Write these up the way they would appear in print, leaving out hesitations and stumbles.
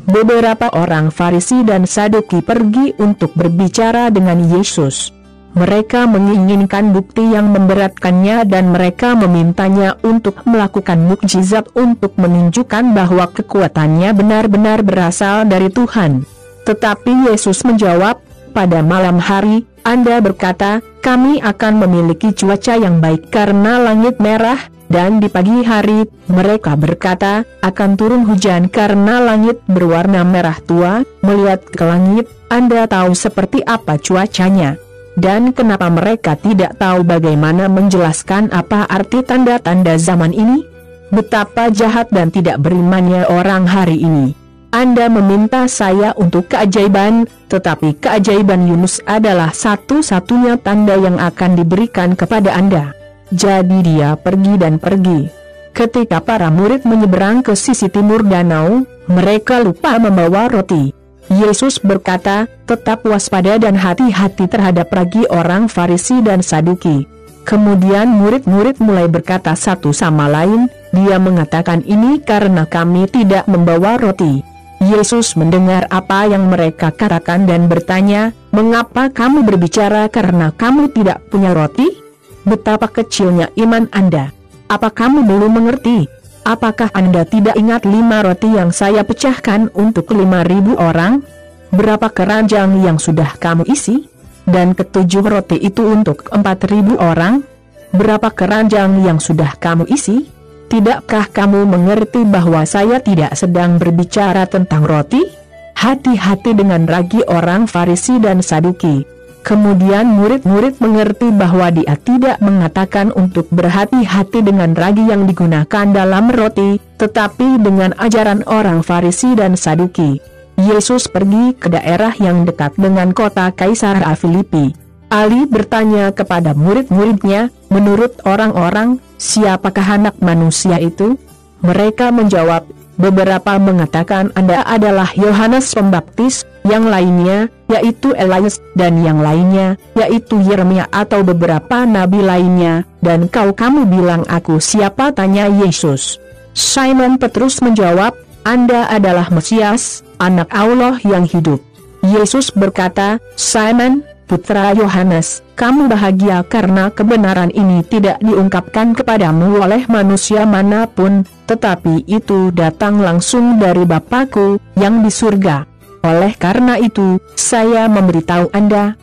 beberapa orang Farisi dan Saduki pergi untuk berbicara dengan Yesus. Mereka menginginkan bukti yang memberatkannya dan mereka memintanya untuk melakukan mukjizat untuk menunjukkan bahwa kekuatannya benar-benar berasal dari Tuhan. Tetapi Yesus menjawab, pada malam hari, Anda berkata, kami akan memiliki cuaca yang baik karena langit merah, dan di pagi hari, mereka berkata, akan turun hujan karena langit berwarna merah tua. Melihat ke langit, Anda tahu seperti apa cuacanya. Dan kenapa mereka tidak tahu bagaimana menjelaskan apa arti tanda-tanda zaman ini? Betapa jahat dan tidak berimannya orang hari ini. Anda meminta saya untuk keajaiban, tetapi keajaiban Yunus adalah satu-satunya tanda yang akan diberikan kepada Anda. Jadi dia pergi dan pergi. Ketika para murid menyeberang ke sisi timur danau, mereka lupa membawa roti. Yesus berkata, tetap waspada dan hati-hati terhadap ragi orang Farisi dan Saduki. Kemudian murid-murid mulai berkata satu sama lain, dia mengatakan ini karena kami tidak membawa roti. Yesus mendengar apa yang mereka katakan dan bertanya, mengapa kamu berbicara karena kamu tidak punya roti? Betapa kecilnya iman Anda. Apa kamu belum mengerti? Apakah Anda tidak ingat 5 roti yang saya pecahkan untuk 5.000 orang? Berapa keranjang yang sudah kamu isi? Dan ke-7 roti itu untuk 4.000 orang? Berapa keranjang yang sudah kamu isi? Tidakkah kamu mengerti bahwa saya tidak sedang berbicara tentang roti? Hati-hati dengan ragi orang Farisi dan Saduki. Kemudian murid-murid mengerti bahwa dia tidak mengatakan untuk berhati-hati dengan ragi yang digunakan dalam roti, tetapi dengan ajaran orang Farisi dan Saduki. Yesus pergi ke daerah yang dekat dengan kota Kaisarea Filipi. Ali bertanya kepada murid-muridnya, menurut orang-orang, siapakah anak manusia itu? Mereka menjawab, beberapa mengatakan Anda adalah Yohanes Pembaptis, yang lainnya, yaitu Elias, dan yang lainnya, yaitu Yeremia atau beberapa nabi lainnya, dan kamu bilang aku siapa? Tanya Yesus. Simon Petrus menjawab, Anda adalah Mesias, anak Allah yang hidup. Yesus berkata, Simon, putra Yohanes, kamu bahagia karena kebenaran ini tidak diungkapkan kepadamu oleh manusia manapun, tetapi itu datang langsung dari Bapa-Ku yang di surga. Oleh karena itu, saya memberitahu Anda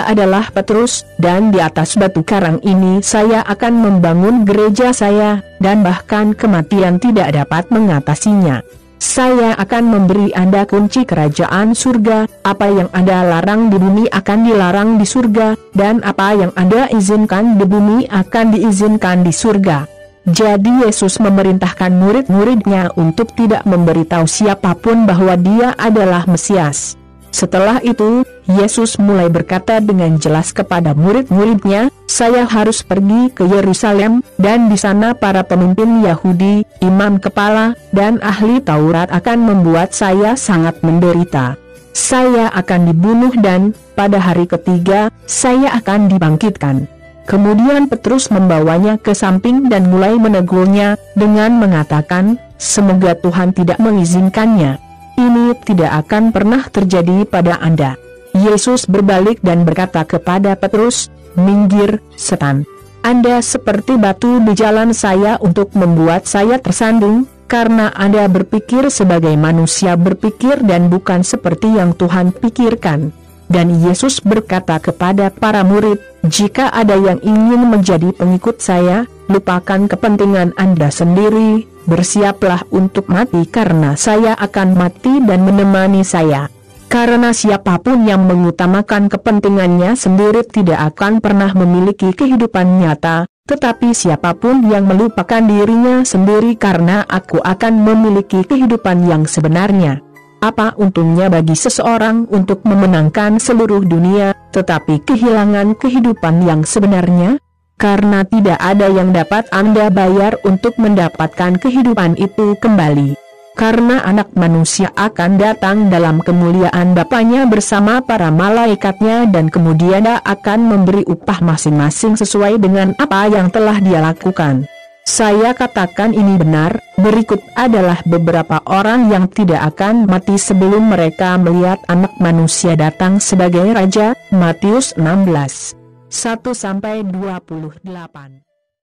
adalah Petrus, dan di atas batu karang ini saya akan membangun gereja saya, dan bahkan kematian tidak dapat mengatasinya. Saya akan memberi Anda kunci kerajaan surga, apa yang Anda larang di bumi akan dilarang di surga, dan apa yang Anda izinkan di bumi akan diizinkan di surga. Jadi Yesus memerintahkan murid-muridnya untuk tidak memberitahu siapapun bahwa dia adalah Mesias. Setelah itu, Yesus mulai berkata dengan jelas kepada murid-muridnya, saya harus pergi ke Yerusalem, dan di sana para pemimpin Yahudi, imam kepala, dan ahli Taurat akan membuat saya sangat menderita. Saya akan dibunuh dan, pada hari ketiga, saya akan dibangkitkan. Kemudian Petrus membawanya ke samping dan mulai menegurnya, dengan mengatakan, semoga Tuhan tidak mengizinkannya. Ini tidak akan pernah terjadi pada Anda. Yesus berbalik dan berkata kepada Petrus, minggir, setan. Anda seperti batu di jalan saya untuk membuat saya tersandung, karena Anda berpikir sebagai manusia berpikir dan bukan seperti yang Tuhan pikirkan. Dan Yesus berkata kepada para murid, jika ada yang ingin menjadi pengikut saya, lupakan kepentingan Anda sendiri, bersiaplah untuk mati karena saya akan mati dan menemani saya. Karena siapapun yang mengutamakan kepentingannya sendiri tidak akan pernah memiliki kehidupan nyata, tetapi siapapun yang melupakan dirinya sendiri karena aku akan memiliki kehidupan yang sebenarnya. Apa untungnya bagi seseorang untuk memenangkan seluruh dunia, tetapi kehilangan kehidupan yang sebenarnya? Karena tidak ada yang dapat Anda bayar untuk mendapatkan kehidupan itu kembali. Karena anak manusia akan datang dalam kemuliaan Bapanya bersama para malaikatnya dan kemudian dia akan memberi upah masing-masing sesuai dengan apa yang telah dia lakukan. Saya katakan ini benar. Berikut adalah beberapa orang yang tidak akan mati sebelum mereka melihat Anak Manusia datang sebagai Raja. Matius 16, 1-28.